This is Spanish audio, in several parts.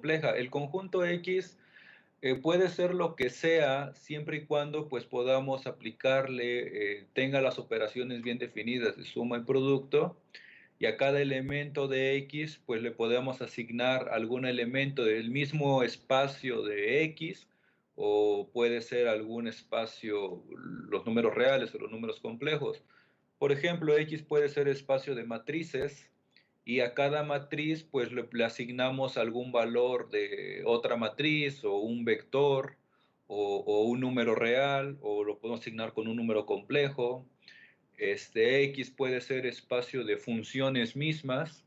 compleja. El conjunto X puede ser lo que sea, siempre y cuando pues podamos aplicarle, tenga las operaciones bien definidas de suma y producto, y a cada elemento de X pues le podemos asignar algún elemento del mismo espacio de X, o puede ser algún espacio, los números reales o los números complejos. Por ejemplo, X puede ser espacio de matrices, y a cada matriz pues le asignamos algún valor de otra matriz o un vector o un número real, o lo podemos asignar con un número complejo. X puede ser espacio de funciones mismas,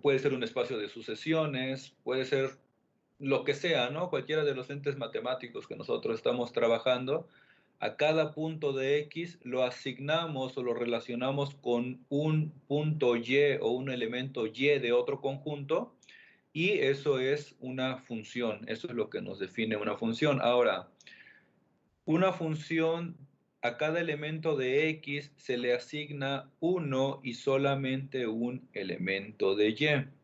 puede ser un espacio de sucesiones, puede ser lo que sea, ¿no? Cualquiera de los entes matemáticos que nosotros estamos trabajando. A cada punto de X lo asignamos o lo relacionamos con un punto Y o un elemento Y de otro conjunto, y eso es una función. Eso es lo que nos define una función. Ahora, una función, a cada elemento de X se le asigna uno y solamente un elemento de Y.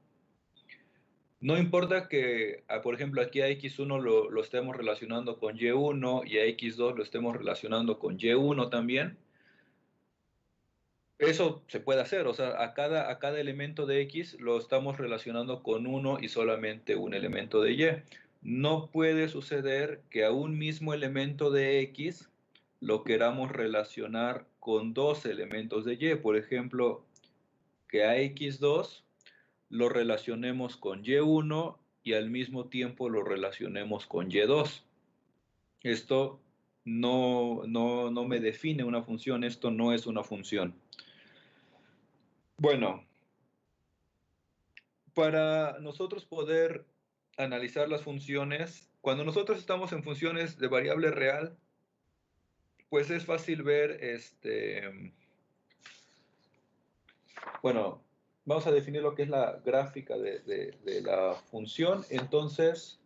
No importa que, por ejemplo, aquí a X1 lo estemos relacionando con Y1 y a X2 lo estemos relacionando con Y1 también. Eso se puede hacer, o sea, a cada elemento de X lo estamos relacionando con uno y solamente un elemento de Y. No puede suceder que a un mismo elemento de X lo queramos relacionar con dos elementos de Y. Por ejemplo, que a X2 lo relacionemos con Y1 y al mismo tiempo lo relacionemos con Y2. Esto no me define una función, esto no es una función. Bueno, para nosotros poder analizar las funciones, cuando nosotros estamos en funciones de variable real, pues es fácil ver, bueno, vamos a definir lo que es la gráfica de la función. Entonces,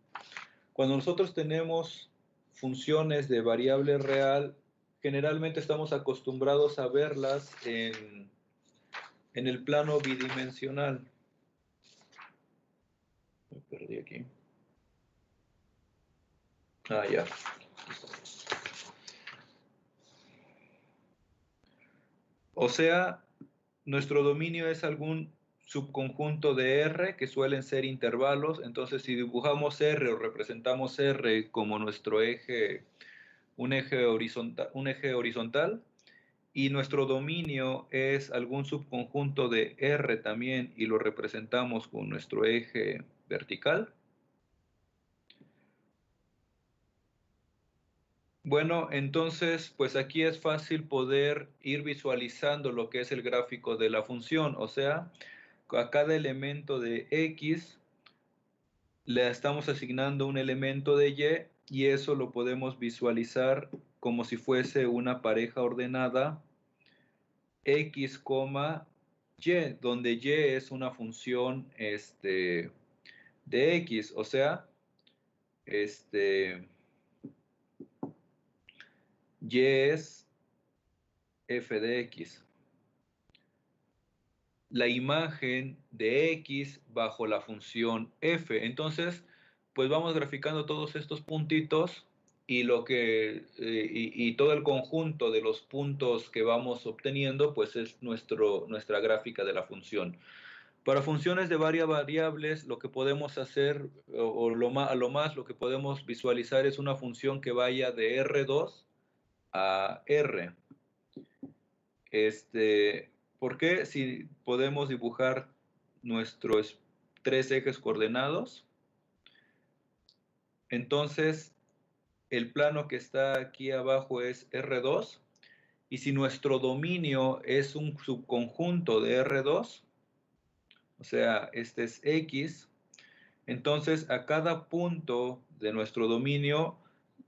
cuando nosotros tenemos funciones de variable real, generalmente estamos acostumbrados a verlas en el plano bidimensional. Me perdí aquí. Ah, ya. O sea, nuestro dominio es algún subconjunto de R, que suelen ser intervalos. Entonces, si dibujamos R o representamos R como nuestro eje, un eje horizontal, y nuestro dominio es algún subconjunto de R también, y lo representamos con nuestro eje vertical. Bueno, entonces, pues aquí es fácil poder ir visualizando lo que es el gráfico de la función. O sea, a cada elemento de X le estamos asignando un elemento de Y, y eso lo podemos visualizar como si fuese una pareja ordenada X, Y, donde Y es una función de X. O sea, Y es f de X. La imagen de X bajo la función f. Entonces, pues vamos graficando todos estos puntitos, y y todo el conjunto de los puntos que vamos obteniendo, pues es nuestra gráfica de la función. Para funciones de varias variables, lo que podemos hacer, o a lo más lo que podemos visualizar, es una función que vaya de R2 a R. ¿Por qué? Si podemos dibujar nuestros tres ejes coordenados, entonces el plano que está aquí abajo es R2, y si nuestro dominio es un subconjunto de R2, o sea, este es X, entonces a cada punto de nuestro dominio,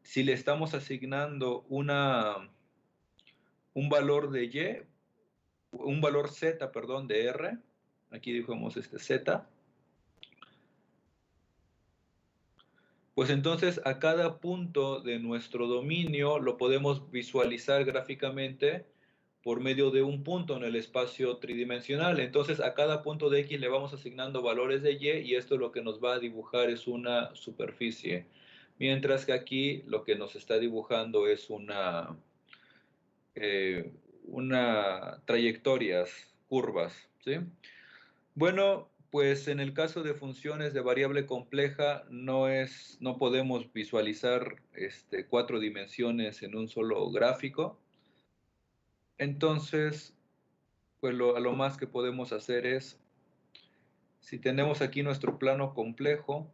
si le estamos asignando un valor de Y, un valor Z, perdón, de R, aquí dibujamos Z, pues entonces a cada punto de nuestro dominio lo podemos visualizar gráficamente por medio de un punto en el espacio tridimensional. Entonces, a cada punto de X le vamos asignando valores de Y y esto lo que nos va a dibujar es una superficie. Mientras que aquí lo que nos está dibujando es una trayectorias, curvas, ¿sí? Bueno, pues en el caso de funciones de variable compleja no podemos visualizar 4 dimensiones en un solo gráfico. Entonces, pues a lo más que podemos hacer es, si tenemos aquí nuestro plano complejo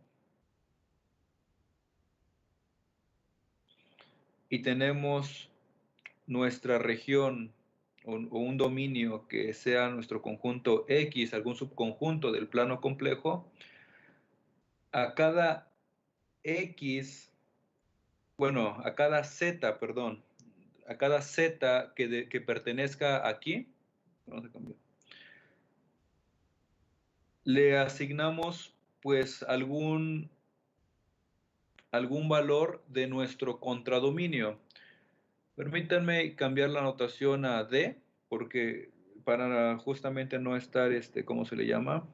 y tenemos nuestra región o un dominio que sea nuestro conjunto X, algún subconjunto del plano complejo, a cada X, bueno, a cada Z, perdón, a cada Z que pertenezca aquí, vamos a cambiar, le asignamos pues algún valor de nuestro contradominio. Permítanme cambiar la notación a D, porque para justamente no estar, ¿cómo se le llama?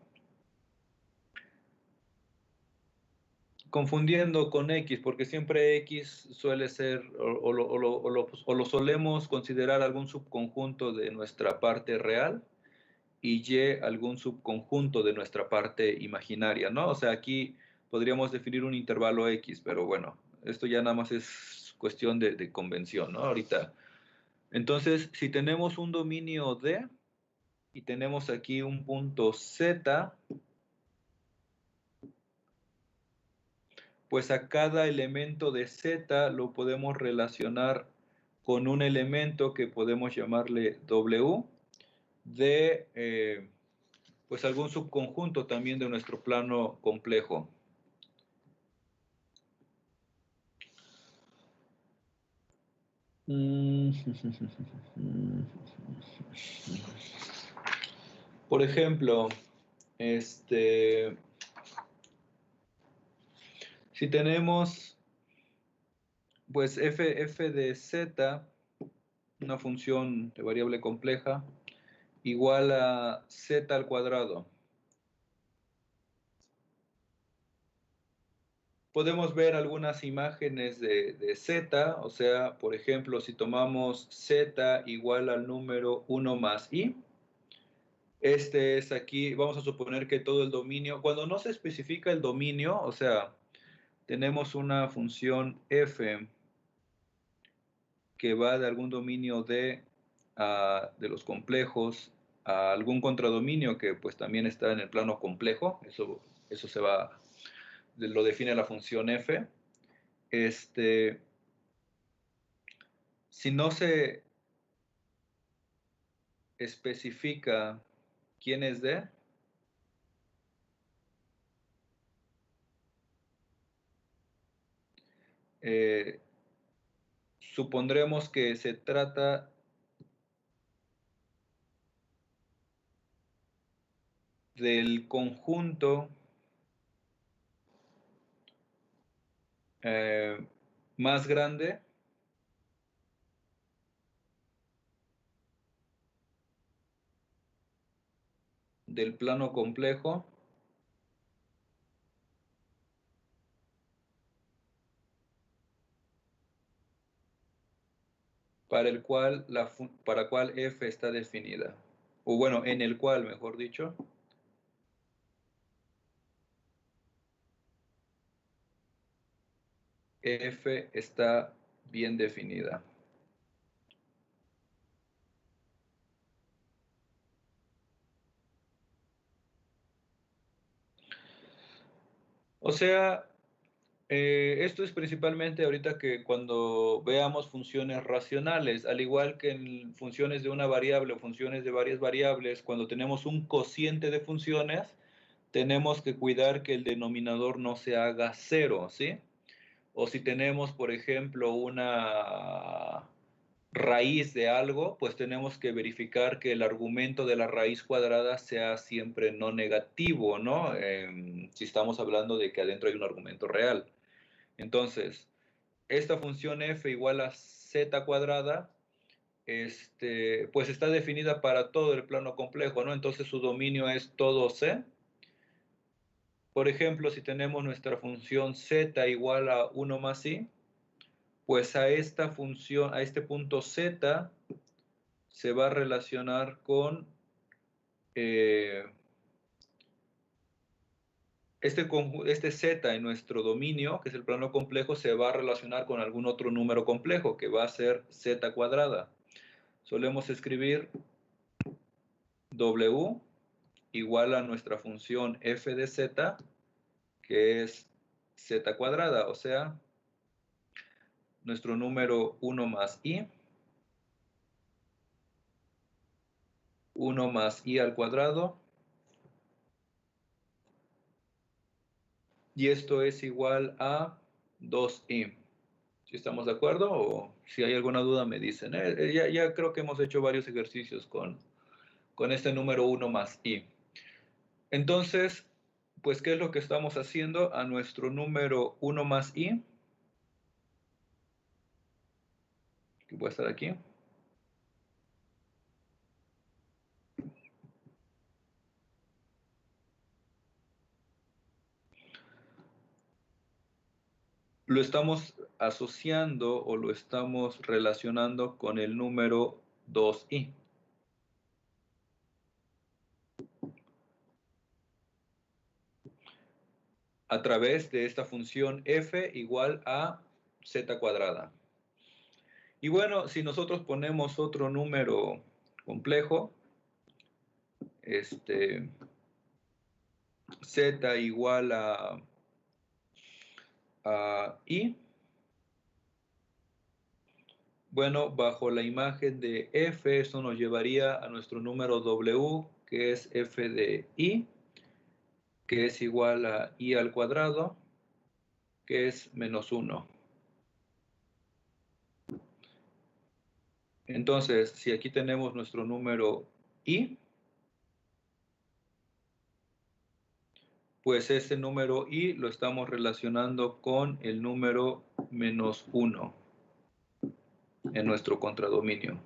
Confundiendo con X, porque siempre X suele ser, o lo solemos considerar algún subconjunto de nuestra parte real, y Y algún subconjunto de nuestra parte imaginaria, ¿no? O sea, aquí podríamos definir un intervalo X, pero bueno, esto ya nada más es cuestión de convención, ¿no? Ahorita. Entonces, si tenemos un dominio D y tenemos aquí un punto Z, pues a cada elemento de Z lo podemos relacionar con un elemento que podemos llamarle W de pues algún subconjunto también de nuestro plano complejo. Por ejemplo, si tenemos pues f de z, una función de variable compleja, igual a z al cuadrado. Podemos ver algunas imágenes de z, o sea, por ejemplo, si tomamos z igual al número 1 más i, es aquí, vamos a suponer que todo el dominio, cuando no se especifica el dominio, o sea, tenemos una función f que va de algún dominio de los complejos a algún contradominio que pues también está en el plano complejo, eso lo define la función f. Si no se especifica quién es D, supondremos que se trata del conjunto más grande del plano complejo para cual f está definida, o bueno, en el cual, mejor dicho, f está bien definida. O sea, esto es principalmente ahorita que cuando veamos funciones racionales, al igual que en funciones de una variable o funciones de varias variables, cuando tenemos un cociente de funciones, tenemos que cuidar que el denominador no se haga cero, ¿sí? O si tenemos, por ejemplo, una raíz de algo, pues tenemos que verificar que el argumento de la raíz cuadrada sea siempre no negativo, ¿no? Si estamos hablando de que adentro hay un argumento real. Entonces, esta función f igual a z cuadrada pues está definida para todo el plano complejo, ¿no? Entonces su dominio es todo C. Por ejemplo, si tenemos nuestra función z igual a 1 más i, pues a esta función, a este punto z, se va a relacionar con este z en nuestro dominio, que es el plano complejo, se va a relacionar con algún otro número complejo, que va a ser z cuadrada. Solemos escribir w igual a nuestra función f de z, que es z cuadrada, o sea, nuestro número 1 más i, 1 más i al cuadrado, y esto es igual a 2i. ¿Si estamos de acuerdo? O si hay alguna duda me dicen. Ya creo que hemos hecho varios ejercicios con este número 1 más i. Entonces, pues, ¿qué es lo que estamos haciendo a nuestro número 1 más i? Que puede estar aquí. Lo estamos asociando o lo estamos relacionando con el número 2i. A través de esta función f igual a z cuadrada. Y bueno, si nosotros ponemos otro número complejo, z igual a i, bueno, bajo la imagen de f, esto nos llevaría a nuestro número w, que es f de i, que es igual a i al cuadrado, que es menos 1. Entonces, si aquí tenemos nuestro número i, pues este número i lo estamos relacionando con el número menos 1 en nuestro contradominio.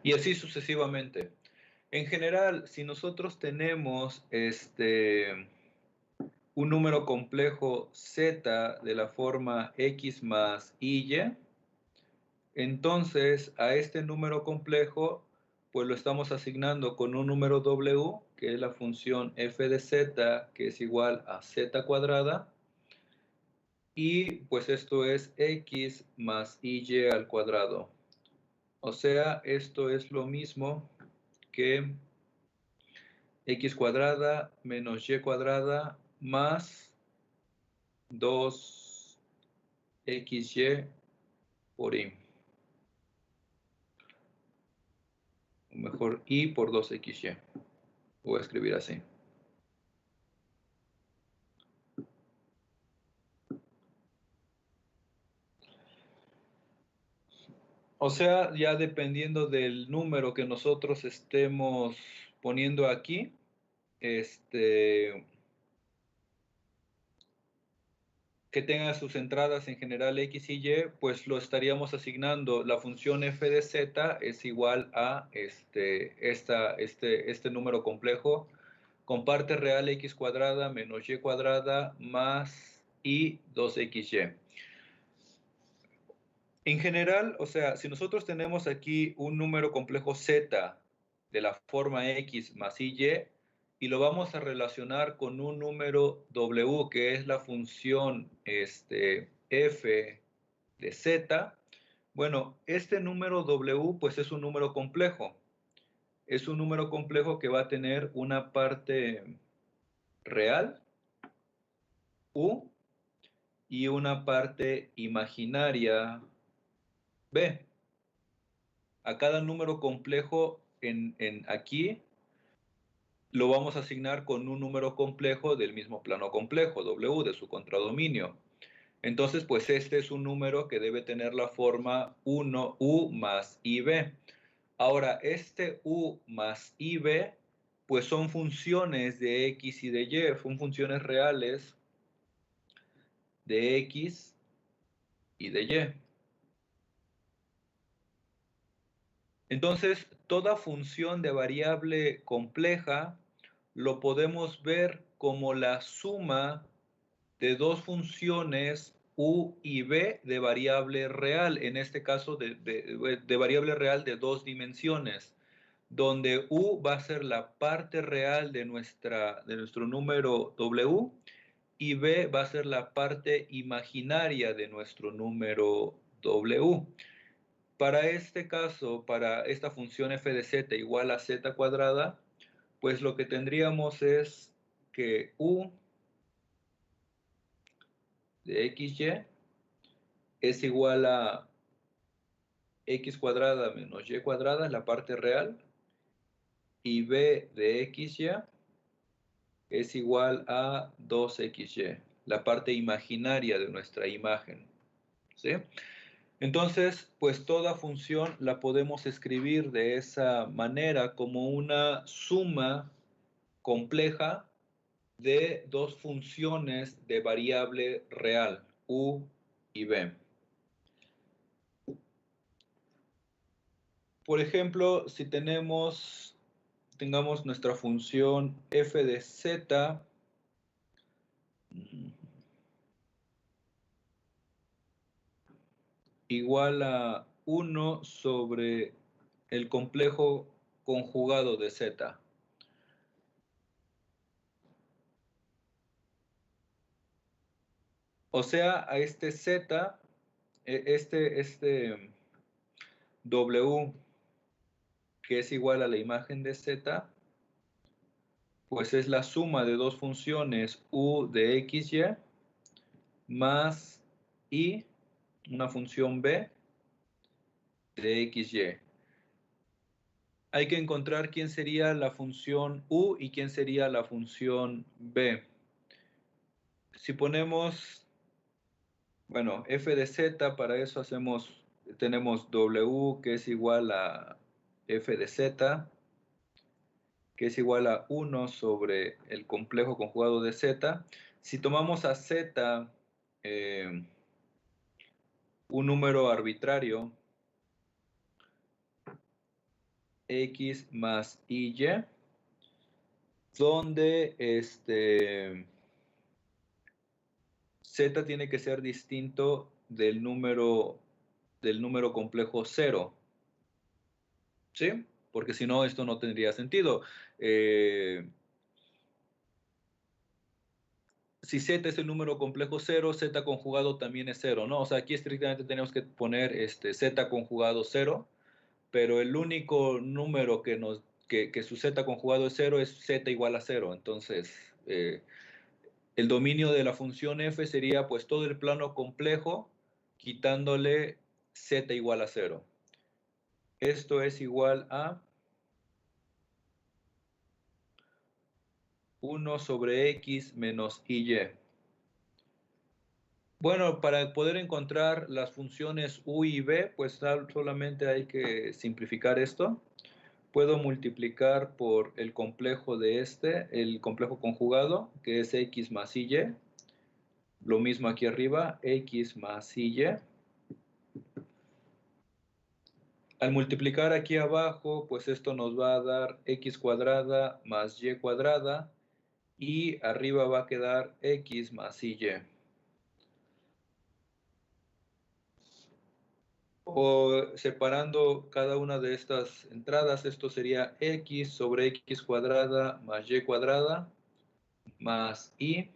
Y así sucesivamente. En general, si nosotros tenemos un número complejo z de la forma x más y, entonces a este número complejo pues lo estamos asignando con un número w, que es la función f de z, que es igual a z cuadrada, y pues esto es x más y al cuadrado. O sea, esto es lo mismo que x cuadrada menos y cuadrada más 2xy por i. O mejor, i por 2xy. Voy a escribir así. O sea, ya dependiendo del número que nosotros estemos poniendo aquí, que tenga sus entradas en general x y y, pues lo estaríamos asignando. La función f de z es igual a este número complejo con parte real x cuadrada menos y cuadrada más i 2xy. En general, o sea, si nosotros tenemos aquí un número complejo z de la forma x más y y lo vamos a relacionar con un número w, que es la función f de z, bueno, este número w pues es un número complejo. Es un número complejo que va a tener una parte real, u, y una parte imaginaria, b. A cada número complejo aquí lo vamos a asignar con un número complejo del mismo plano complejo, w, de su contradominio. Entonces, pues este es un número que debe tener la forma 1, u más ib. Ahora, este u más ib, pues son funciones de x y de y, son funciones reales de X y de Y. Entonces, toda función de variable compleja lo podemos ver como la suma de dos funciones u y b de variable real, en este caso de variable real de dos dimensiones, donde u va a ser la parte real de nuestro número w y b va a ser la parte imaginaria de nuestro número w. Para este caso, para esta función f de z igual a z cuadrada, pues lo que tendríamos es que u de xy es igual a x cuadrada menos y cuadrada, la parte real, y b de xy es igual a 2xy, la parte imaginaria de nuestra imagen, ¿sí? Entonces, pues toda función la podemos escribir de esa manera como una suma compleja de dos funciones de variable real, u y b. Por ejemplo, si tengamos nuestra función f de z igual a 1 sobre el complejo conjugado de z. O sea, a este z, este w, que es igual a la imagen de z, pues es la suma de dos funciones u de xy más y una función b de xy. Hay que encontrar quién sería la función u y quién sería la función b. Si ponemos, bueno, f de z, para eso tenemos w, que es igual a f de z, que es igual a 1 sobre el complejo conjugado de z. Si tomamos a z un número arbitrario, x más y, donde z tiene que ser distinto del número complejo 0, ¿sí? Porque si no, esto no tendría sentido. Si z es el número complejo 0, z conjugado también es 0, ¿no? O sea, aquí estrictamente tenemos que poner z conjugado 0, pero el único número que su z conjugado es 0 es z igual a 0. Entonces, el dominio de la función f sería pues todo el plano complejo quitándole z igual a 0. Esto es igual a 1 sobre x menos y. Bueno, para poder encontrar las funciones u y b, pues solamente hay que simplificar esto. Puedo multiplicar por el complejo de el complejo conjugado, que es x más y. Lo mismo aquí arriba, x más y. Al multiplicar aquí abajo, pues esto nos va a dar x cuadrada más y cuadrada, y arriba va a quedar x más y. O separando cada una de estas entradas, esto sería x sobre x cuadrada más y cuadrada más y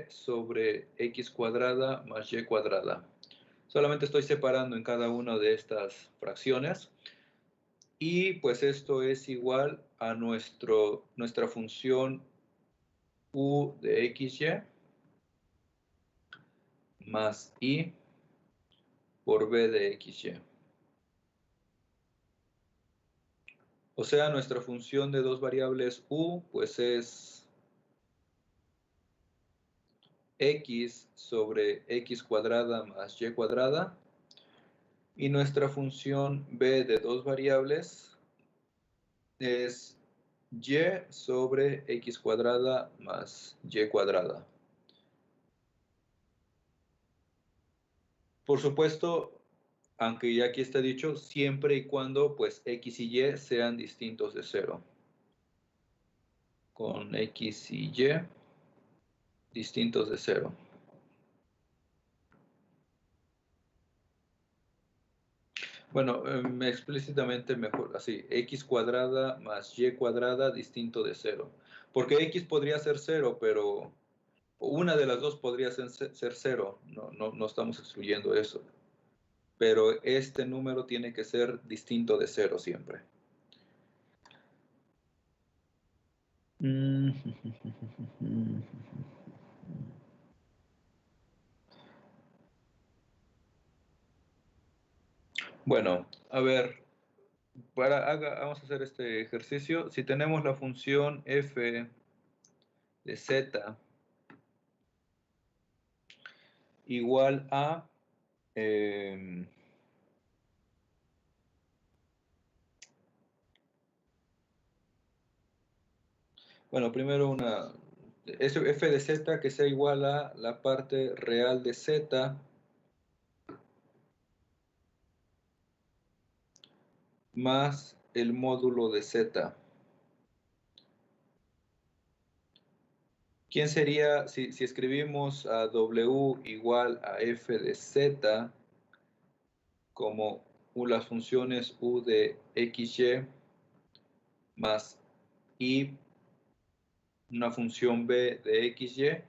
sobre x cuadrada más y cuadrada. Solamente estoy separando en cada una de estas fracciones. Y pues esto es igual a nuestra función u de xy más y por b de xy. O sea, nuestra función de dos variables u, pues es x sobre x cuadrada más y cuadrada. Y nuestra función b de dos variables es y sobre x cuadrada más y cuadrada. Por supuesto, aunque ya aquí está dicho, siempre y cuando pues X y Y sean distintos de cero. Con X y Y distintos de cero. Bueno, explícitamente mejor, así, X cuadrada más Y cuadrada distinto de cero. Porque X podría ser cero, pero una de las dos podría ser cero. No estamos excluyendo eso. Pero este número tiene que ser distinto de cero siempre. Bueno, a ver, vamos a hacer este ejercicio. Si tenemos la función f de z igual a... bueno, primero f de z que sea igual a la parte real de z más el módulo de z. ¿Quién sería, si escribimos a w igual a f de z como las funciones u de xy más y una función b de xy,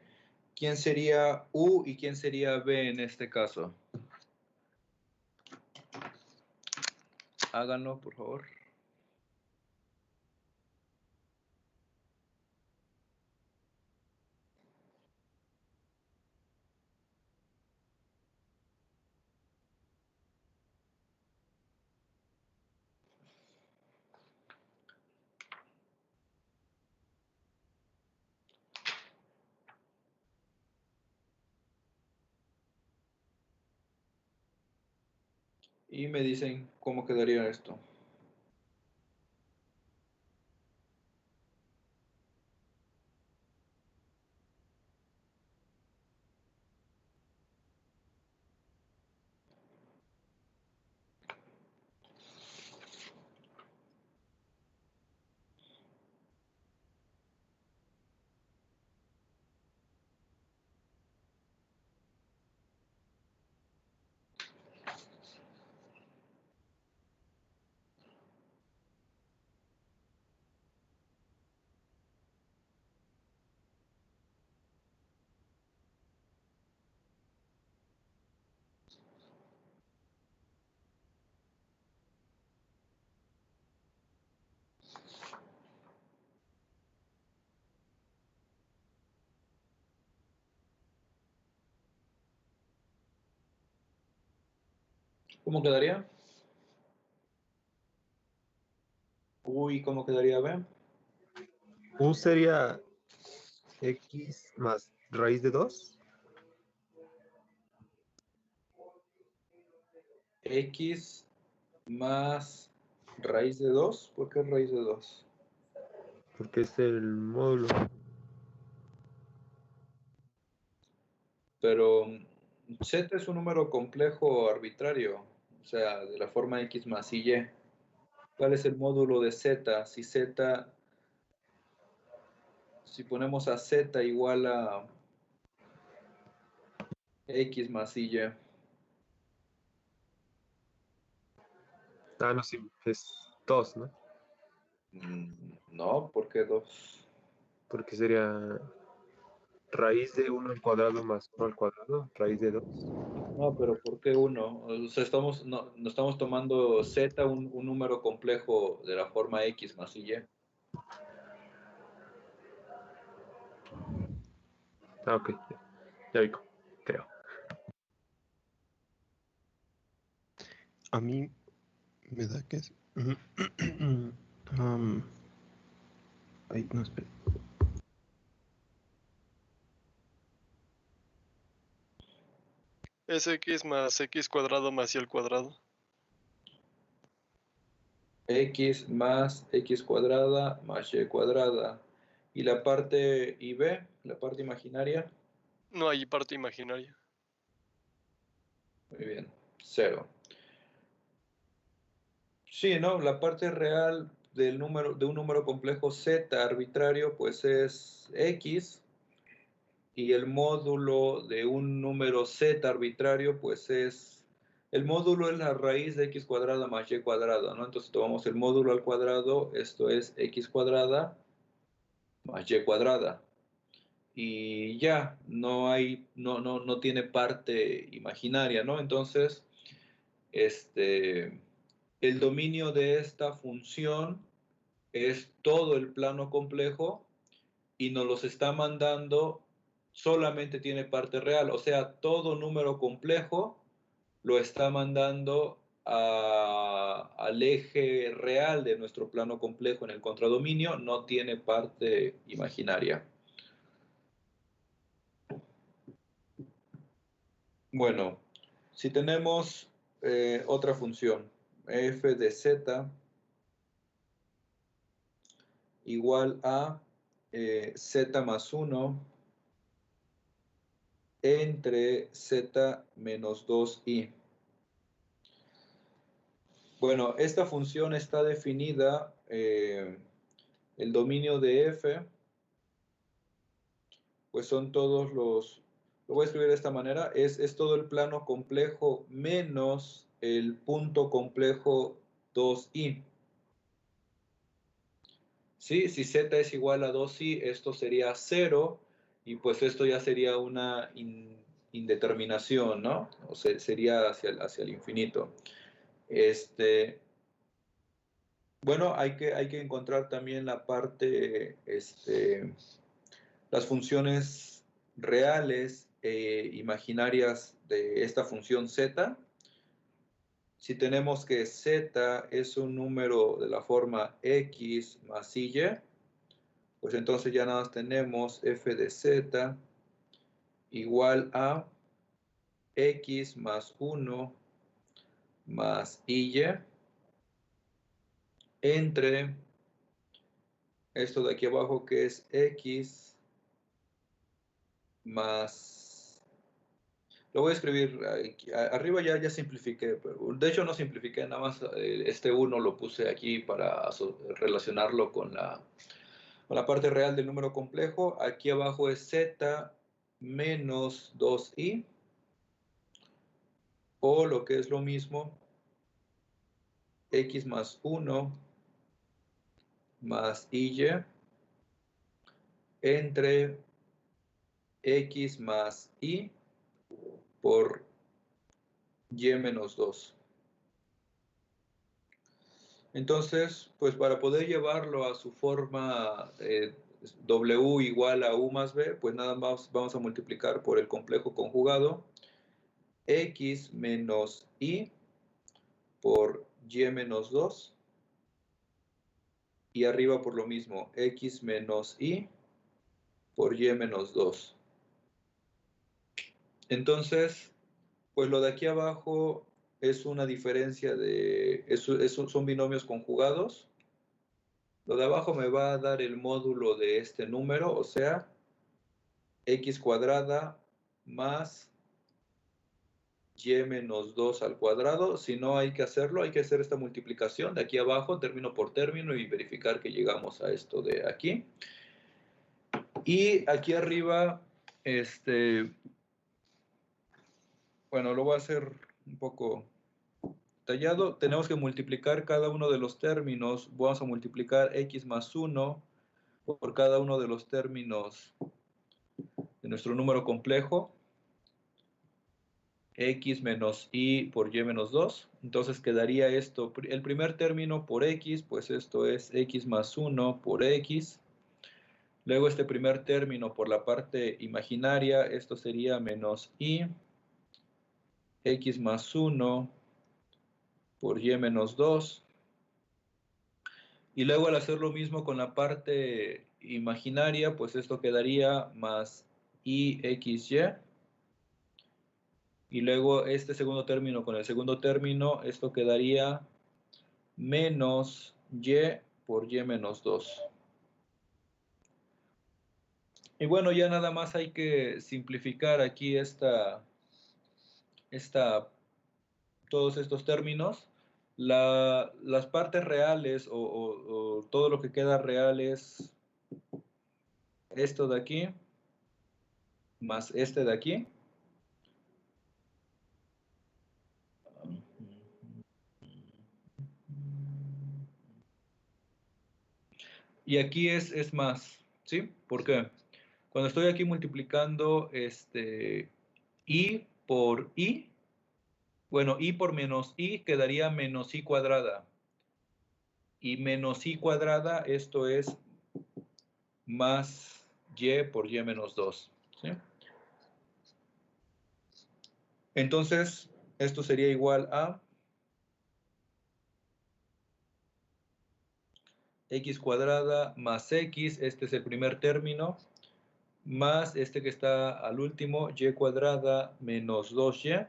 ¿quién sería u y quién sería b en este caso? Háganlo, por favor. Y me dicen cómo quedaría esto. ¿Cómo quedaría? Uy, ¿cómo quedaría b? U sería x más raíz de 2. X más raíz de 2. ¿Por qué raíz de 2? Porque es el módulo. Pero z es un número complejo arbitrario, o sea, de la forma x más y. ¿Cuál es el módulo de z? Si ponemos a z igual a x más y. Ah, no, sí, es 2, ¿no? No, ¿por qué 2? Porque sería raíz de 1 al cuadrado más 1 al cuadrado, raíz de 2. No, pero ¿por qué 1? O sea, no estamos tomando z, un número complejo de la forma x más y. Ah, ok, ya vi, creo. A mí me da que es... ay, no, espera. Es x más x cuadrado más y al cuadrado. X más x cuadrada más y cuadrada. Y la parte IB, la parte imaginaria, No hay parte imaginaria. Muy bien, 0. Sí, ¿no? La parte real de un número complejo z arbitrario, pues es x, y el módulo de un número z arbitrario, pues el módulo es la raíz de x cuadrada más y cuadrada, ¿no? Entonces tomamos el módulo al cuadrado, esto es x cuadrada más y cuadrada. Y ya, no tiene parte imaginaria, ¿no? Entonces, el dominio de esta función es todo el plano complejo y nos los está mandando, solamente tiene parte real, o sea, todo número complejo lo está mandando al eje real de nuestro plano complejo en el contradominio, no tiene parte imaginaria. Bueno, si tenemos otra función, f de z igual a z más 1 entre z menos 2i. Bueno, esta función está definida, el dominio de f, pues son todos lo voy a escribir de esta manera, es todo el plano complejo menos el punto complejo 2i. ¿Sí? Si z es igual a 2i, esto sería 0, y pues esto ya sería una indeterminación, ¿no? O sea, sería hacia el infinito. Bueno, hay que encontrar también la parte, las funciones reales e imaginarias de esta función z. Si tenemos que z es un número de la forma x más y, pues entonces ya nada más tenemos f de z igual a x más 1 más y entre esto de aquí abajo, que es x más... Lo voy a escribir aquí, arriba, ya simplifiqué, pero de hecho no simplifiqué, nada más este 1 lo puse aquí para relacionarlo con la parte real del número complejo. Aquí abajo es z menos 2i, o lo que es lo mismo, x más 1 más y entre x más y por y menos 2. Entonces, pues para poder llevarlo a su forma w igual a u más b, pues nada más vamos a multiplicar por el complejo conjugado x menos y por y menos 2, y arriba por lo mismo, x menos y por y menos 2. Entonces, pues lo de aquí abajo es una diferencia son binomios conjugados. Lo de abajo me va a dar el módulo de este número, o sea, x cuadrada más y menos 2 al cuadrado. Si no hay que hacerlo, hay que hacer esta multiplicación de aquí abajo, término por término, y verificar que llegamos a esto de aquí. Y aquí arriba, bueno, lo voy a hacer un poco tallado. Tenemos que multiplicar cada uno de los términos. Vamos a multiplicar x más 1 por cada uno de los términos de nuestro número complejo. X menos y por y menos 2. Entonces quedaría esto, el primer término por x, pues esto es x más 1 por x. Luego este primer término por la parte imaginaria, esto sería menos y x más 1 por y menos 2. Y luego al hacer lo mismo con la parte imaginaria, pues esto quedaría más y xy. Y luego este segundo término con el segundo término, esto quedaría menos y por y menos 2. Y bueno, ya nada más hay que simplificar aquí esta todos estos términos, las partes reales o todo lo que queda real es esto de aquí más este de aquí. Y aquí es más, ¿sí? ¿Por qué? Cuando estoy aquí multiplicando i por i, bueno, i por menos i quedaría menos i cuadrada. Y menos i cuadrada, esto es más y por y menos 2, ¿sí? Entonces, esto sería igual a x cuadrada más x, este es el primer término, más este que está al último, y cuadrada menos 2y,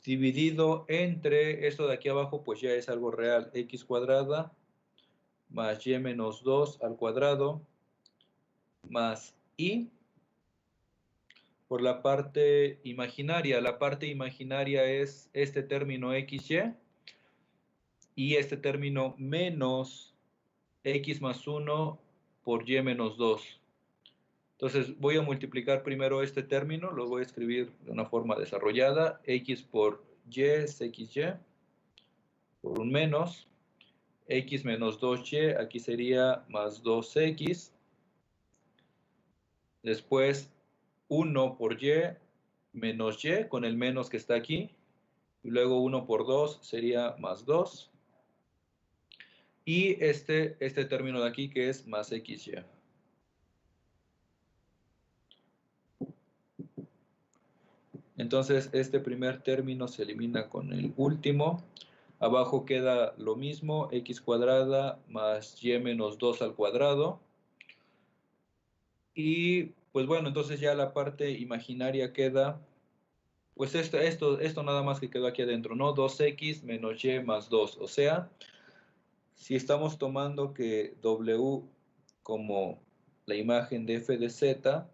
dividido entre esto de aquí abajo, pues ya es algo real, x cuadrada más y menos 2 al cuadrado, más i por la parte imaginaria. La parte imaginaria es este término xy, y este término menos x más 1 por y menos 2. Entonces voy a multiplicar primero este término, lo voy a escribir de una forma desarrollada, x por y es xy, por un menos, x menos 2y, aquí sería más 2x, después 1 por y menos y, con el menos que está aquí, y luego 1 por 2 sería más 2, y este término de aquí que es más xy. Entonces este primer término se elimina con el último. Abajo queda lo mismo, x cuadrada más y menos 2 al cuadrado. Y pues bueno, entonces ya la parte imaginaria queda, pues esto nada más que quedó aquí adentro, ¿no? 2x menos y más 2. O sea, si estamos tomando que w como la imagen de f de z,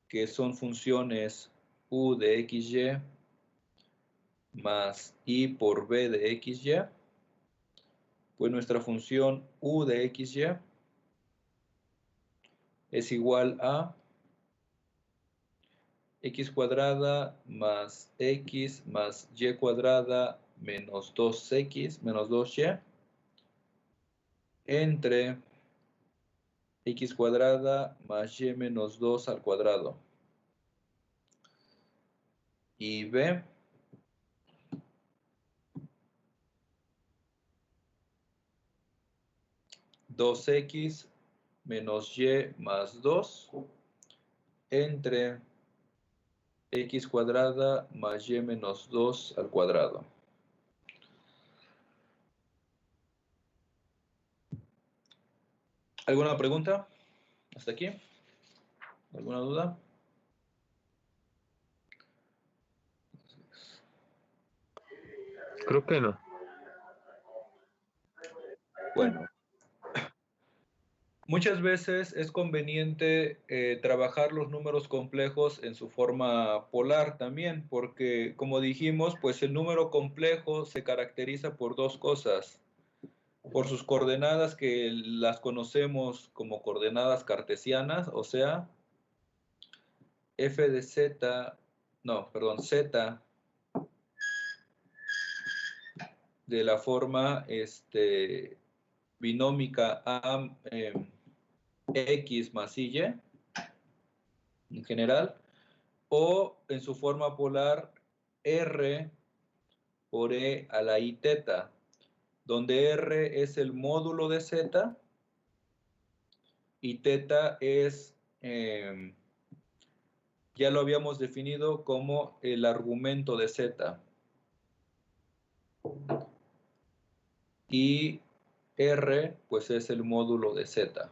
que son funciones u de xy más i por b de xy, pues nuestra función u de xy es igual a x cuadrada más x más y cuadrada menos 2x menos 2y entre x cuadrada más y menos 2 al cuadrado. Y b 2x menos y más 2 entre x cuadrada más y menos 2 al cuadrado. ¿Alguna pregunta? ¿Hasta aquí? ¿Alguna duda? Creo que no. Bueno, muchas veces es conveniente trabajar los números complejos en su forma polar también, porque como dijimos, pues el número complejo se caracteriza por dos cosas. Por sus coordenadas, que las conocemos como coordenadas cartesianas, o sea, f de z, no, perdón, z de la forma binómica a x más y en general, o en su forma polar r por e a la i teta, donde r es el módulo de z y teta es, ya lo habíamos definido como el argumento de z. Y r pues es el módulo de z.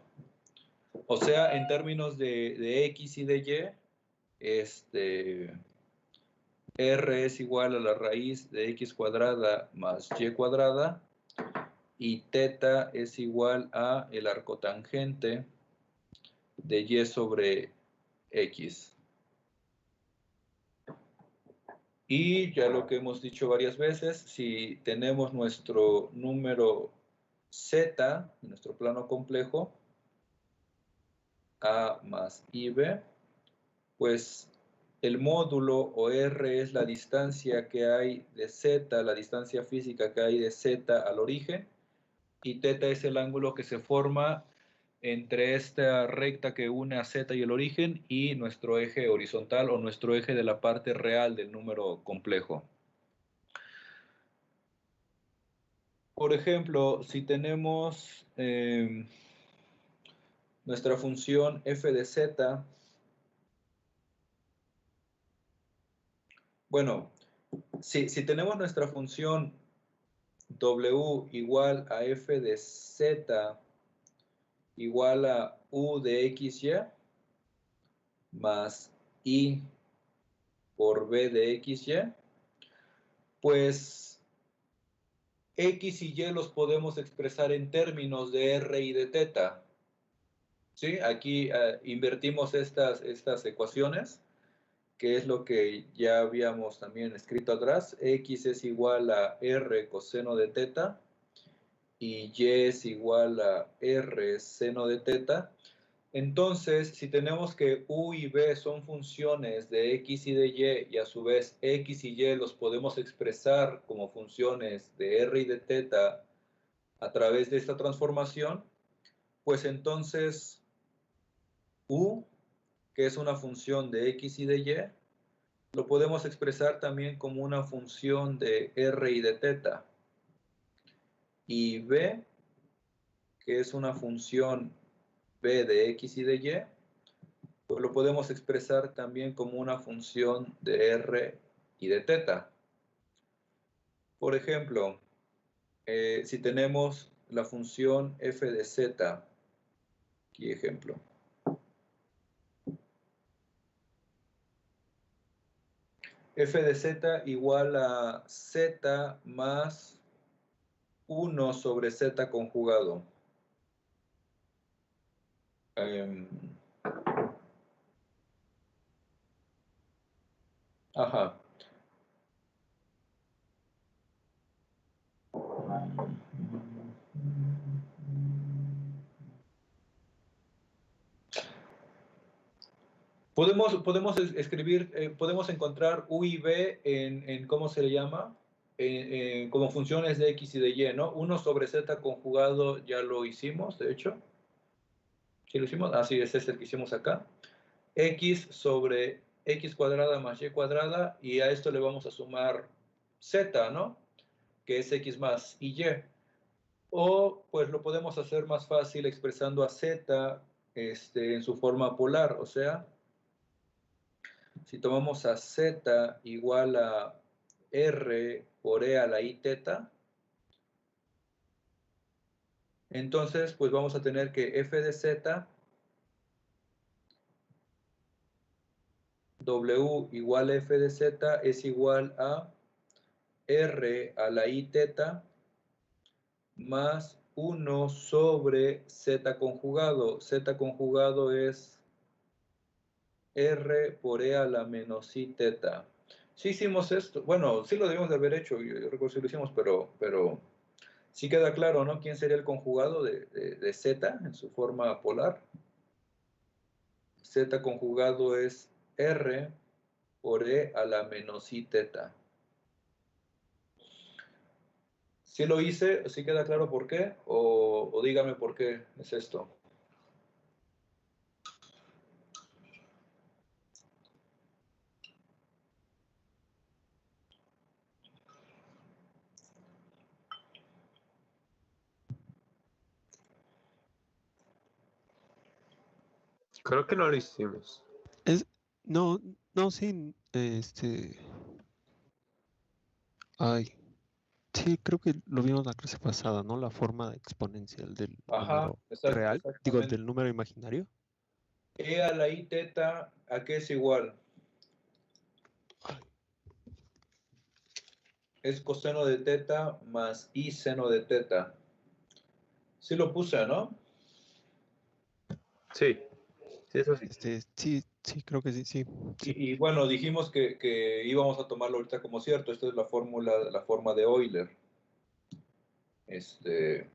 O sea, en términos de x y de y, r es igual a la raíz de x cuadrada más y cuadrada, y teta es igual a el arcotangente de y sobre x. Y ya lo que hemos dicho varias veces, si tenemos nuestro número z, nuestro plano complejo, a más ib, pues el módulo o r es la distancia que hay de z, la distancia física que hay de z al origen, y θ es el ángulo que se forma entre esta recta que une a z y el origen y nuestro eje horizontal o nuestro eje de la parte real del número complejo. Por ejemplo, si tenemos nuestra función f de z, bueno, si tenemos nuestra función w igual a f de z igual a u de xy más i por b de xy, pues x y y los podemos expresar en términos de r y de θ. ¿Sí? Aquí invertimos estas ecuaciones, que es lo que ya habíamos también escrito atrás. X es igual a r coseno de θ y y es igual a r seno de θ. Entonces, si tenemos que u y b son funciones de x y de y a su vez x y y los podemos expresar como funciones de r y de θ a través de esta transformación, pues entonces u, que es una función de x y de y, lo podemos expresar también como una función de r y de θ. Y b, que es una función b de x y de y, pues lo podemos expresar también como una función de r y de θ. Por ejemplo, si tenemos la función f de z, aquí ejemplo, f de z igual a z más 1 sobre z conjugado. Ajá. Podemos escribir, podemos encontrar u y b en ¿cómo se le llama? Como funciones de x y de y, ¿no? 1 sobre z conjugado ya lo hicimos, de hecho. ¿Sí lo hicimos? Ah, sí, es el que hicimos acá. X sobre x cuadrada más y cuadrada, y a esto le vamos a sumar z, ¿no? Que es x más y. O pues lo podemos hacer más fácil expresando a z en su forma polar, o sea, si tomamos a z igual a r por e a la i θ, entonces pues vamos a tener que f de z, w igual a f de z es igual a r a la i θ más 1 sobre z conjugado. Z conjugado es r por e a la menos i θ. Sí hicimos esto, bueno, sí lo debimos de haber hecho, yo recuerdo si lo hicimos, pero sí queda claro, ¿no? ¿Quién sería el conjugado de z en su forma polar? Z conjugado es r por e a la menos i θ. ¿Sí lo hice? ¿Sí queda claro por qué? O dígame por qué es esto. Creo que no lo hicimos. No, no, sí, ay, sí, creo que lo vimos la clase pasada, ¿no? La forma exponencial del Ajá, número real, digo, exactamente. del número imaginario. E a la i θ, ¿a qué es igual? Ay, Es coseno de θ más i seno de θ. Sí lo puse, ¿no? Sí, sí, eso sí. sí, Sí, creo que sí, sí. Sí, Y bueno, dijimos que íbamos a tomarlo ahorita como cierto. Esta es la fórmula, la forma de Euler. Este,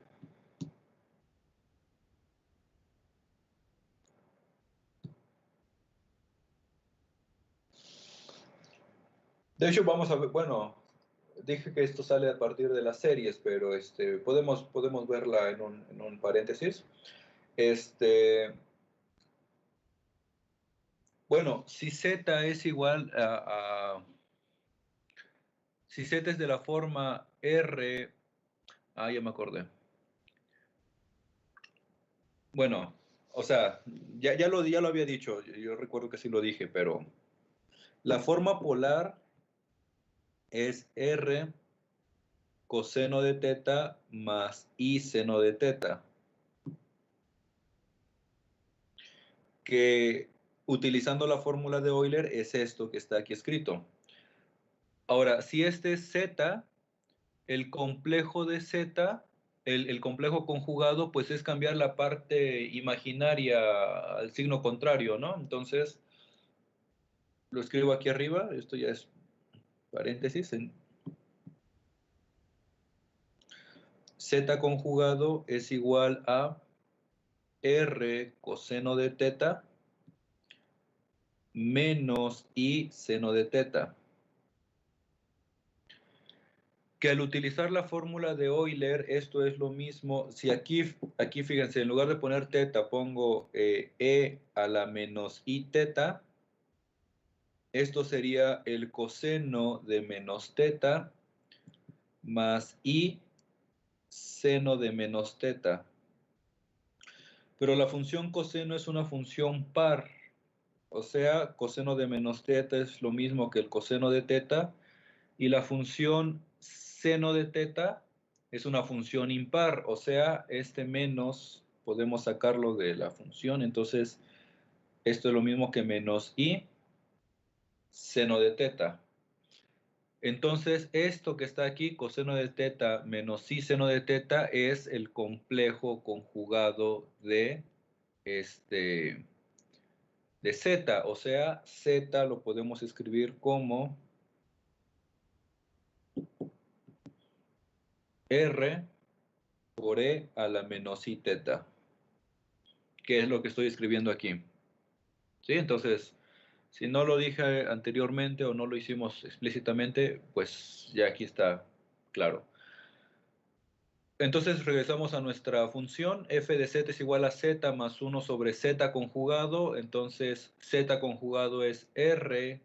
de hecho, vamos a ver, bueno, dije que esto sale a partir de las series, pero podemos verla en un paréntesis. Bueno, si z es igual si z es de la forma r, ya me acordé. Bueno, o sea, ya lo había dicho, yo recuerdo que sí lo dije, pero la forma polar es r coseno de teta más i seno de teta, que utilizando la fórmula de Euler es esto que está aquí escrito. Ahora, si este es z, el complejo de z, el complejo conjugado, pues es cambiar la parte imaginaria al signo contrario, ¿no? Entonces, lo escribo aquí arriba, esto ya es paréntesis, z conjugado es igual a r coseno de teta menos i seno de teta. Que al utilizar la fórmula de Euler, esto es lo mismo. Si aquí fíjense, en lugar de poner teta, pongo e a la menos i teta, esto sería el coseno de menos teta más i seno de menos teta. Pero la función coseno es una función par. O sea, coseno de menos teta es lo mismo que el coseno de teta. Y la función seno de teta es una función impar. O sea, este menos podemos sacarlo de la función. Entonces, esto es lo mismo que menos i seno de teta. Entonces, esto que está aquí, coseno de teta menos i seno de teta, es el complejo conjugado de z. O sea, z lo podemos escribir como r por e a la menos i teta, que es lo que estoy escribiendo aquí. ¿Sí? Entonces, si no lo dije anteriormente o no lo hicimos explícitamente, pues ya aquí está claro. Entonces regresamos a nuestra función, f de z es igual a z más 1 sobre z conjugado, entonces z conjugado es r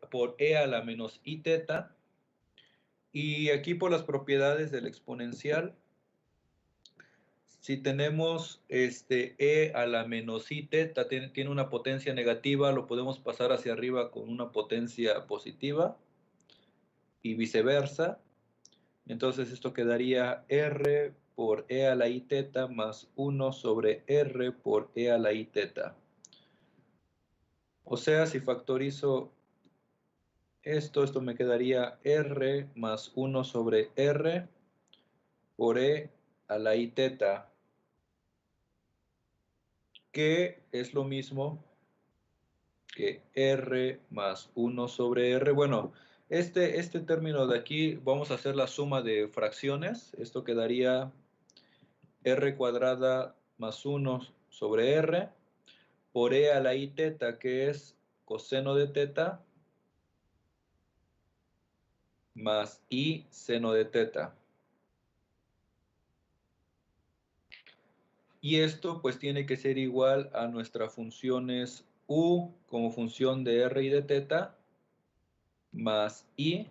por e a la menos i teta, y aquí por las propiedades del exponencial, si tenemos e a la menos i teta, tiene una potencia negativa, lo podemos pasar hacia arriba con una potencia positiva y viceversa. Entonces esto quedaría r por e a la i teta más 1 sobre r por e a la i teta. O sea, si factorizo esto me quedaría r más 1 sobre r por e a la i teta, que es lo mismo que r más 1 sobre r. Bueno, este término de aquí, vamos a hacer la suma de fracciones. Esto quedaría r cuadrada más 1 sobre r por e a la i teta, que es coseno de teta, más i seno de teta. Y esto pues tiene que ser igual a nuestras funciones u como función de r y de teta, más i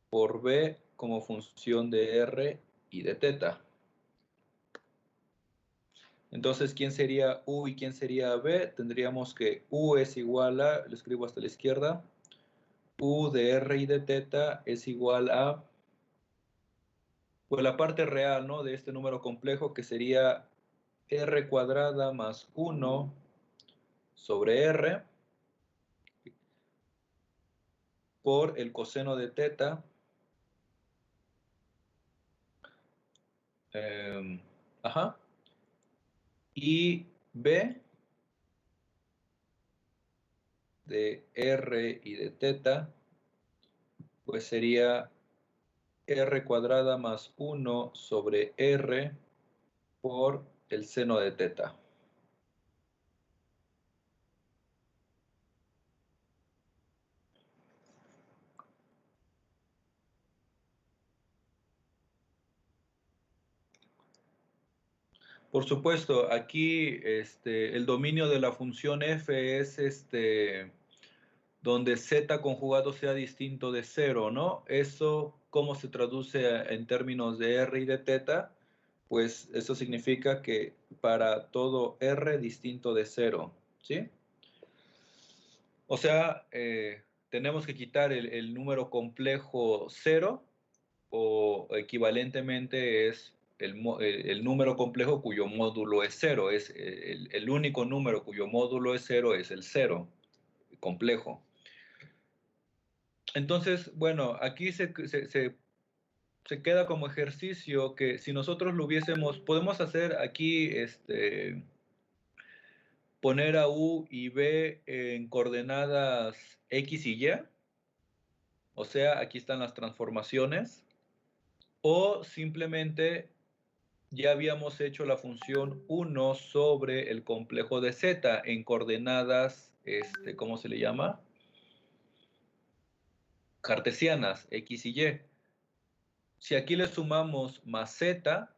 por b como función de r y de teta. Entonces, ¿quién sería u y quién sería b? Tendríamos que u es igual a, lo escribo hasta la izquierda, u de r y de teta es igual a, pues la parte real, ¿no?, de este número complejo, que sería r cuadrada más 1 sobre r por el coseno de teta Ajá. Y B de R y de teta, pues sería R cuadrada más 1 sobre R por el seno de teta. Por supuesto, aquí el dominio de la función f es donde z conjugado sea distinto de 0, ¿no? Eso, ¿cómo se traduce en términos de r y de teta? Pues eso significa que para todo r distinto de 0, ¿sí? O sea, tenemos que quitar el número complejo 0 o equivalentemente es el número complejo cuyo módulo es 0. Es el único número cuyo módulo es 0 es el 0 complejo. Entonces, bueno, aquí se queda como ejercicio que si nosotros lo hubiésemos, podemos hacer aquí, poner a U y B en coordenadas X y Y. O sea, aquí están las transformaciones. O simplemente ya habíamos hecho la función 1 sobre el complejo de Z en coordenadas, ¿cómo se le llama? Cartesianas, X y Y. Si aquí le sumamos más Z,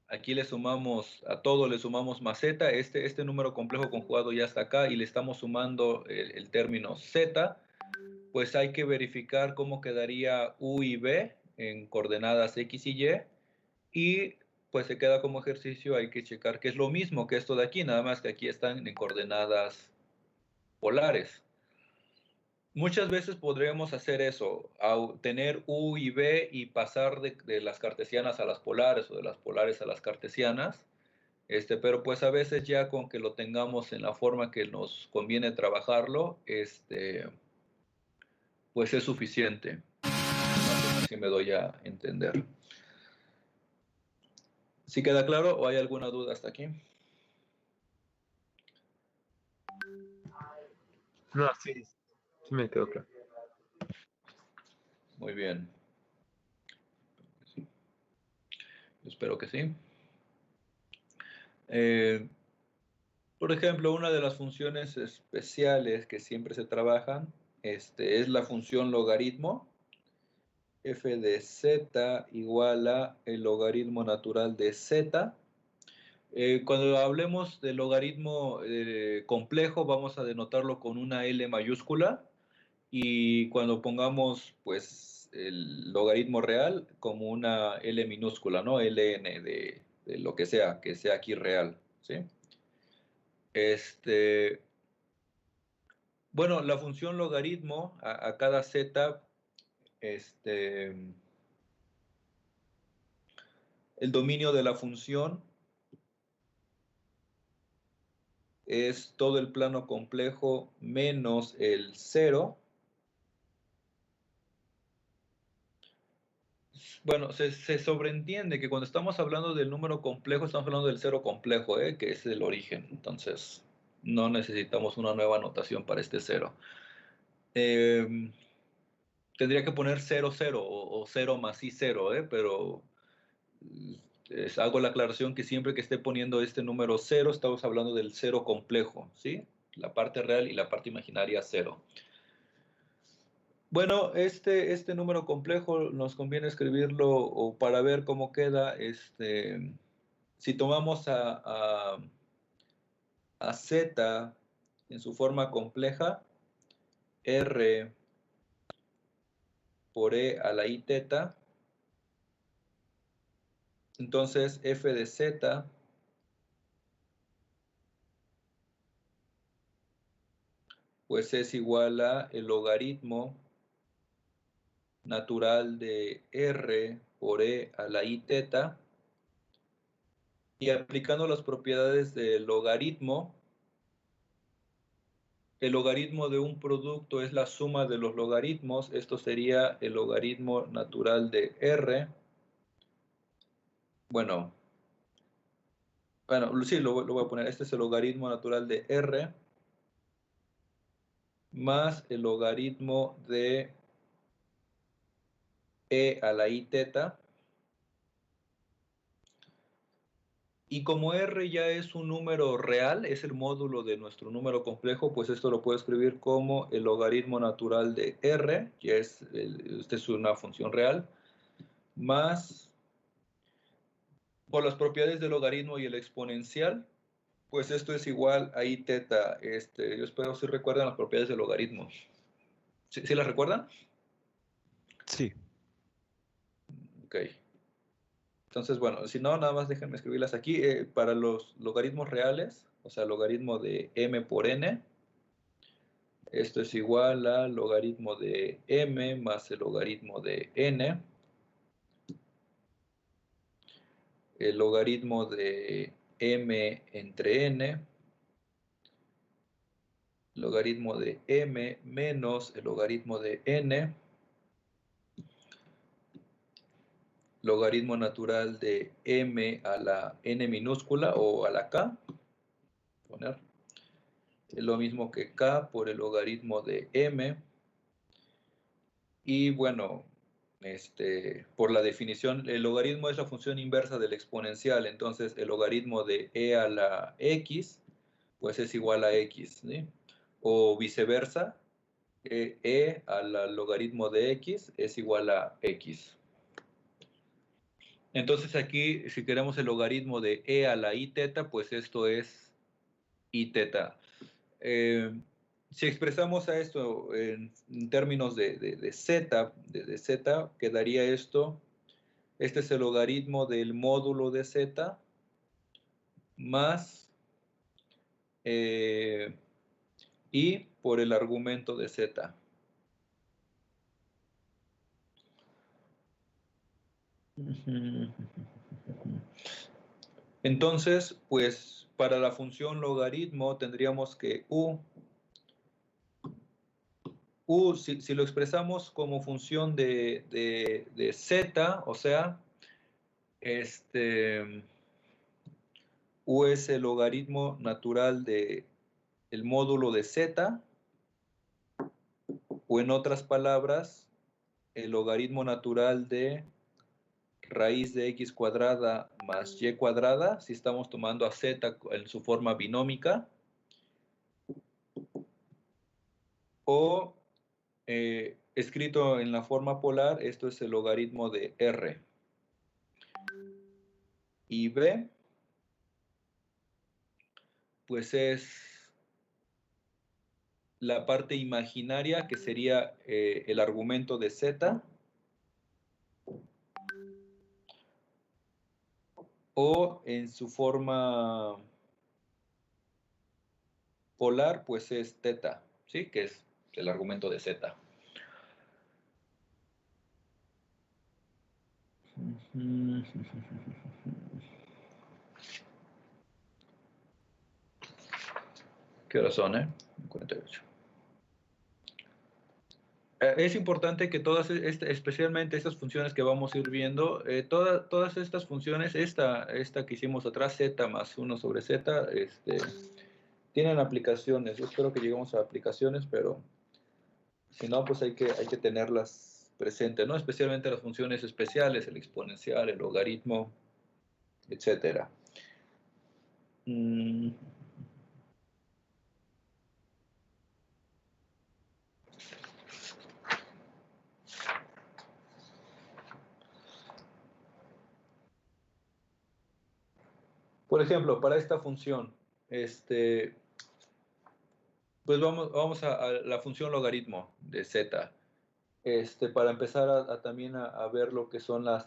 aquí le sumamos, a todo le sumamos más Z, este número complejo conjugado ya está acá y le estamos sumando el término Z, pues hay que verificar cómo quedaría U y B en coordenadas X y Y, y pues se queda como ejercicio, hay que checar que es lo mismo que esto de aquí, nada más que aquí están en coordenadas polares. Muchas veces podríamos hacer eso, tener U y B y pasar de las cartesianas a las polares o de las polares a las cartesianas, pero pues a veces ya con que lo tengamos en la forma que nos conviene trabajarlo, pues es suficiente. No sé si me doy a entender. ¿Sí queda claro o hay alguna duda hasta aquí? No, sí, sí me quedó claro. Muy bien. Espero que sí. Por ejemplo, una de las funciones especiales que siempre se trabajan es la función logaritmo. F de z igual a el logaritmo natural de z. Cuando hablemos del logaritmo complejo, vamos a denotarlo con una L mayúscula. Y cuando pongamos, pues, el logaritmo real como una L minúscula, ¿no? Ln de lo que sea aquí real, ¿sí? Bueno, la función logaritmo a cada z, el dominio de la función es todo el plano complejo menos el 0. Bueno, se sobreentiende que cuando estamos hablando del número complejo, estamos hablando del 0 complejo, que es el origen. Entonces, no necesitamos una nueva notación para este 0. Tendría que poner 0, 0 o 0 más i 0, pero hago la aclaración que siempre que esté poniendo este número 0, estamos hablando del 0 complejo, ¿sí? La parte real y la parte imaginaria 0. Bueno, este número complejo nos conviene escribirlo o para ver cómo queda. Si tomamos a z en su forma compleja, r por e a la i teta, entonces f de z pues es igual a el logaritmo natural de r por e a la i teta, y aplicando las propiedades del logaritmo, el logaritmo de un producto es la suma de los logaritmos. Esto sería el logaritmo natural de r bueno, sí, lo voy a poner. Este es el logaritmo natural de R más el logaritmo de E a la I teta. Y como R ya es un número real, es el módulo de nuestro número complejo, pues esto lo puedo escribir como el logaritmo natural de R, que es, esta es una función real, más, por las propiedades del logaritmo y el exponencial, pues esto es igual a I teta. Yo espero si recuerdan las propiedades del logaritmo. ¿Sí las recuerdan? Sí. Ok. Entonces, bueno, si no, nada más déjenme escribirlas aquí. Para los logaritmos reales, o sea, logaritmo de m por n, esto es igual al logaritmo de m más el logaritmo de n. El logaritmo de m entre n. Logaritmo de m menos el logaritmo de n. Logaritmo natural de m a la n minúscula o a la k. Poner lo mismo que k por el logaritmo de m. Y bueno, por la definición, el logaritmo es la función inversa del exponencial. Entonces, el logaritmo de e a la x, pues es igual a x, ¿sí? O viceversa, e al logaritmo de x es igual a x. Entonces aquí, si queremos el logaritmo de e a la i teta, pues esto es i teta. Si expresamos a esto en términos de z, quedaría esto. Este es el logaritmo del módulo de z más i por el argumento de z. Entonces, pues para la función logaritmo tendríamos que si lo expresamos como función de z, o sea, u es el logaritmo natural de el módulo de z, o en otras palabras, el logaritmo natural de raíz de x cuadrada más y cuadrada, si estamos tomando a z en su forma binómica, o escrito en la forma polar, esto es el logaritmo de r. Y b, pues es la parte imaginaria, que sería el argumento de z, o en su forma polar, pues es teta, ¿sí? Que es el argumento de z. ¿Qué hora son, 48. Es importante que todas, especialmente estas funciones que vamos a ir viendo, todas estas funciones, esta que hicimos atrás, z más 1 sobre z, tienen aplicaciones. Yo espero que lleguemos a aplicaciones, pero si no, pues hay que tenerlas presentes, ¿no? Especialmente las funciones especiales, el exponencial, el logaritmo, etc. Por ejemplo, para esta función, pues vamos a la función logaritmo de z. Para empezar también a ver lo que son la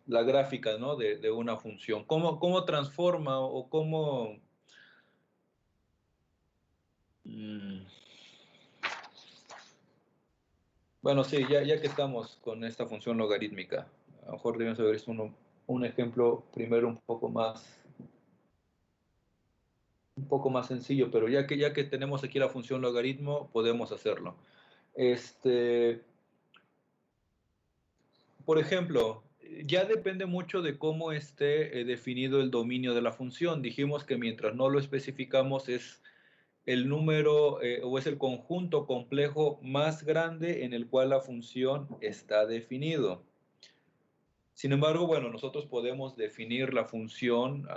gráfica, ¿no? de una función. ¿Cómo transforma o cómo... Bueno, sí, ya que estamos con esta función logarítmica, a lo mejor debemos haber visto un ejemplo primero un poco más sencillo, pero ya que tenemos aquí la función logaritmo, podemos hacerlo. Por ejemplo, Ya depende mucho de cómo esté definido el dominio de la función. Dijimos que mientras no lo especificamos es el número o es el conjunto complejo más grande en el cual la función está definido. Sin embargo, bueno, nosotros podemos definir la función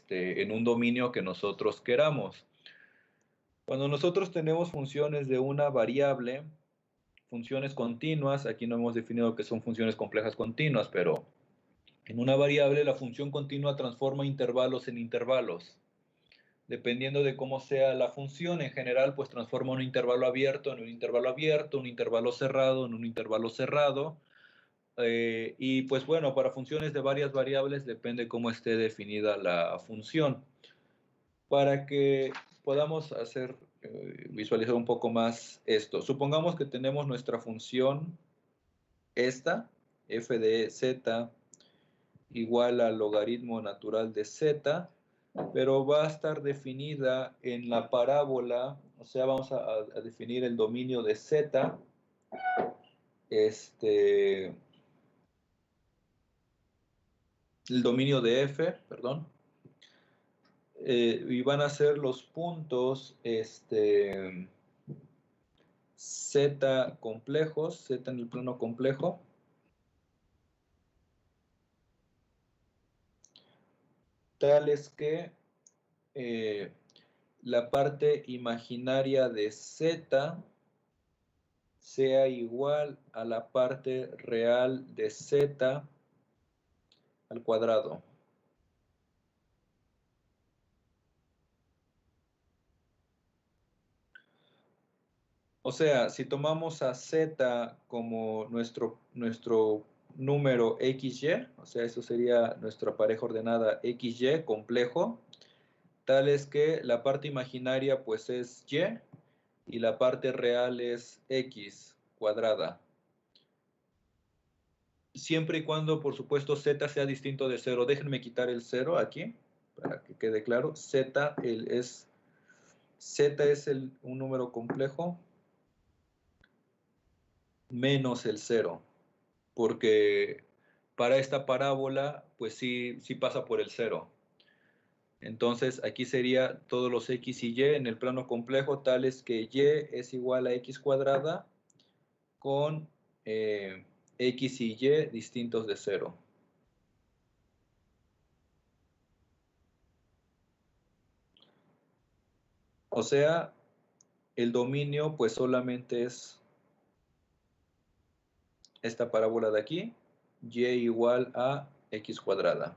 en un dominio que nosotros queramos. Cuando nosotros tenemos funciones de una variable, funciones continuas, aquí no hemos definido que son funciones complejas continuas, pero en una variable la función continua transforma intervalos en intervalos. Dependiendo de cómo sea la función, en general, pues transforma un intervalo abierto en un intervalo abierto, un intervalo cerrado en un intervalo cerrado. Y pues bueno, para funciones de varias variables depende cómo esté definida la función. Para que podamos visualizar un poco más esto. Supongamos que tenemos nuestra función esta, f de z igual al logaritmo natural de z, pero va a estar definida en la parábola, o sea, vamos a definir el dominio de z, el dominio de f, perdón, y van a ser los puntos z complejos, z en el plano complejo, tales que la parte imaginaria de z sea igual a la parte real de z al cuadrado. O sea, si tomamos a z como nuestro número xy, o sea, eso sería nuestra pareja ordenada xy complejo, tal es que la parte imaginaria pues es y y la parte real es x cuadrada. Siempre y cuando, por supuesto, z sea distinto de 0. Déjenme quitar el 0 aquí, para que quede claro. Z es un número complejo menos el 0, porque para esta parábola, pues sí pasa por el 0. Entonces, aquí sería todos los x y y en el plano complejo, tales que y es igual a x cuadrada con x y y distintos de 0. O sea, el dominio pues solamente es esta parábola de aquí, y igual a x cuadrada.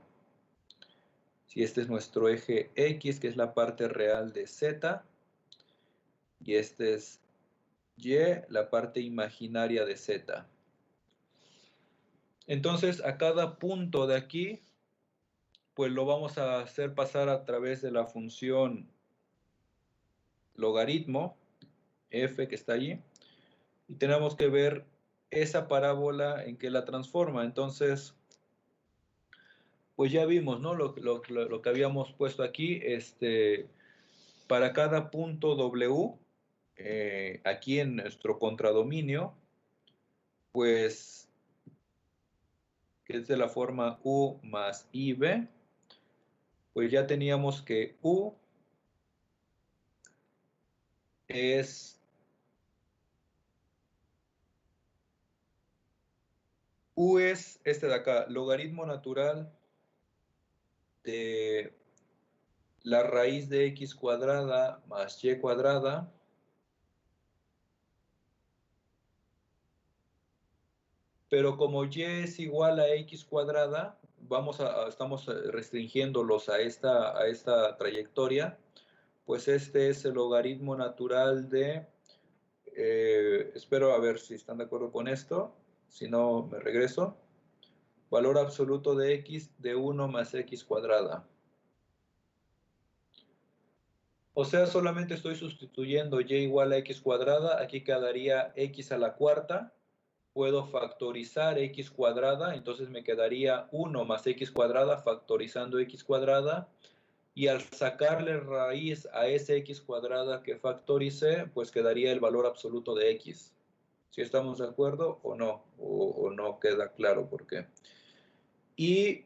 Si este es nuestro eje x, que es la parte real de z, y este es y, la parte imaginaria de z. Entonces, a cada punto de aquí, pues lo vamos a hacer pasar a través de la función logaritmo, f que está allí, y tenemos que ver esa parábola en que la transforma. Entonces, pues ya vimos, ¿no? Lo que habíamos puesto aquí, para cada punto W, aquí en nuestro contradominio, pues, que es de la forma U más IB, pues ya teníamos que U es este de acá, logaritmo natural de la raíz de x cuadrada más y cuadrada pero como y es igual a x cuadrada, estamos restringiéndolos a esta trayectoria, pues este es el logaritmo natural de, espero a ver si están de acuerdo con esto, si no me regreso, valor absoluto de x de 1 más x cuadrada. O sea, solamente estoy sustituyendo y igual a x cuadrada, aquí quedaría x a la cuarta, puedo factorizar x cuadrada, entonces me quedaría 1 más x cuadrada factorizando x cuadrada, y al sacarle raíz a ese x cuadrada que factoricé, pues quedaría el valor absoluto de x. ¿Sí estamos de acuerdo o no? O no queda claro por qué. Y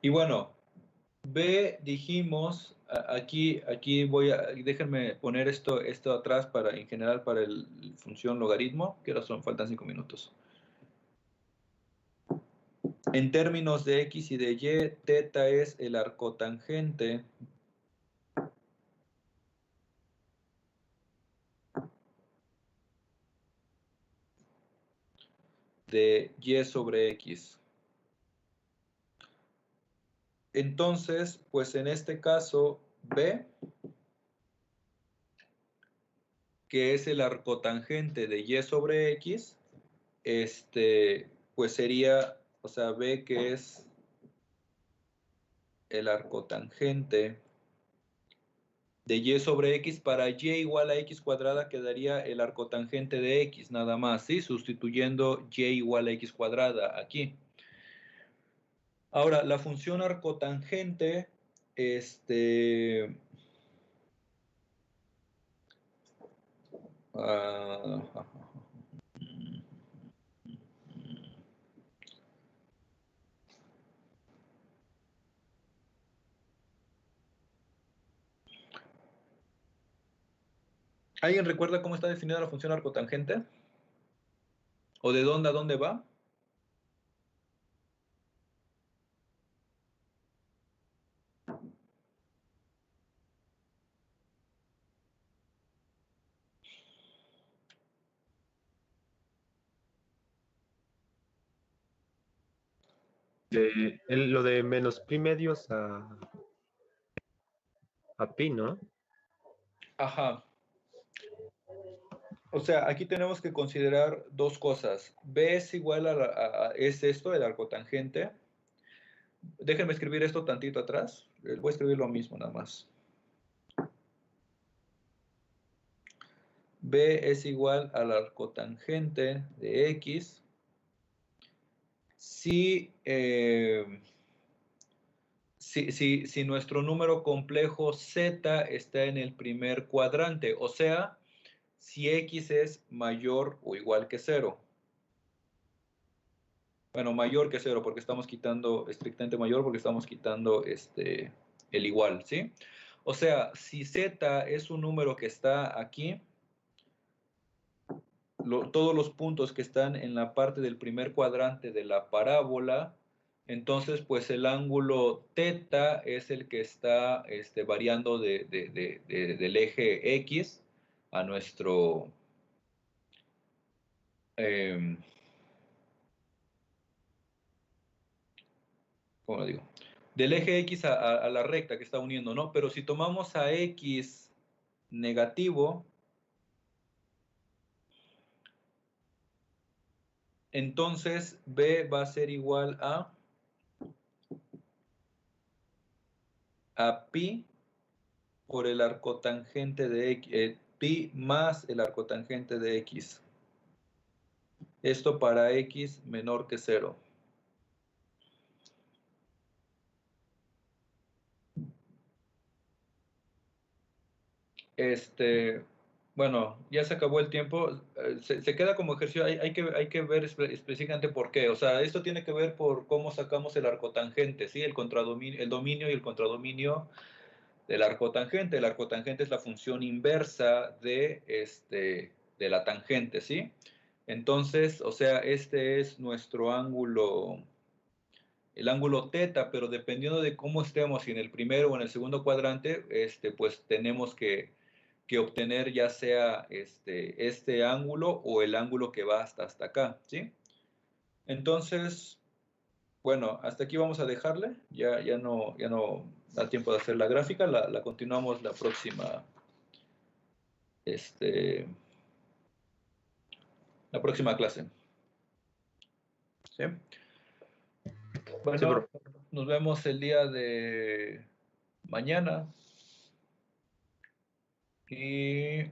y bueno, B dijimos, aquí déjenme poner esto atrás en general para el función logaritmo, que ahora faltan 5 minutos. En términos de X y de Y, teta es el arcotangente de Y sobre X. Entonces, pues en este caso, B, que es el arcotangente de Y sobre X, pues sería, o sea, B que es el arcotangente de Y sobre X, para Y igual a X cuadrada quedaría el arcotangente de X, nada más, ¿sí? Sustituyendo Y igual a X cuadrada aquí. Ahora, la función arcotangente, ¿alguien recuerda cómo está definida la función arcotangente? ¿O de dónde a dónde va? Lo de menos pi medios a pi, ¿no? Ajá. O sea, aquí tenemos que considerar dos cosas. B es igual es esto, el arcotangente. Déjenme escribir esto tantito atrás. Voy a escribir lo mismo nada más. B es igual al arcotangente de X si nuestro número complejo Z está en el primer cuadrante, o sea, si X es mayor o igual que 0. Bueno, mayor que 0 porque estamos quitando, estrictamente mayor porque estamos quitando el igual, ¿sí? O sea, si Z es un número que está aquí, todos los puntos que están en la parte del primer cuadrante de la parábola, entonces pues el ángulo teta es el que está variando del eje X a nuestro... ¿cómo lo digo? Del eje X a la recta que está uniendo, ¿no? Pero si tomamos a X negativo, entonces B va a ser igual a pi por el arcotangente de X, pi más el arcotangente de X. Esto para X menor que 0. Bueno, ya se acabó el tiempo. Se queda como ejercicio. Hay que ver específicamente por qué. O sea, esto tiene que ver por cómo sacamos el arcotangente, ¿sí? El dominio y el contradominio del arcotangente. El arcotangente es la función inversa de la tangente, ¿sí? Entonces, o sea, este es nuestro ángulo, el ángulo teta, pero dependiendo de cómo estemos, si en el primero o en el segundo cuadrante, pues tenemos que obtener ya sea este ángulo o el ángulo que va hasta acá, ¿sí? Entonces, bueno, hasta aquí vamos a dejarle. Ya no da tiempo de hacer la gráfica. La continuamos la próxima clase. ¿Sí? Bueno, Sí, nos vemos el día de mañana. Y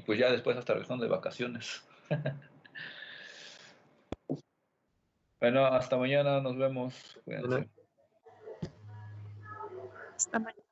pues ya después hasta regresando de vacaciones. Bueno, hasta mañana, nos vemos. profe. Cuídense. Hasta mañana.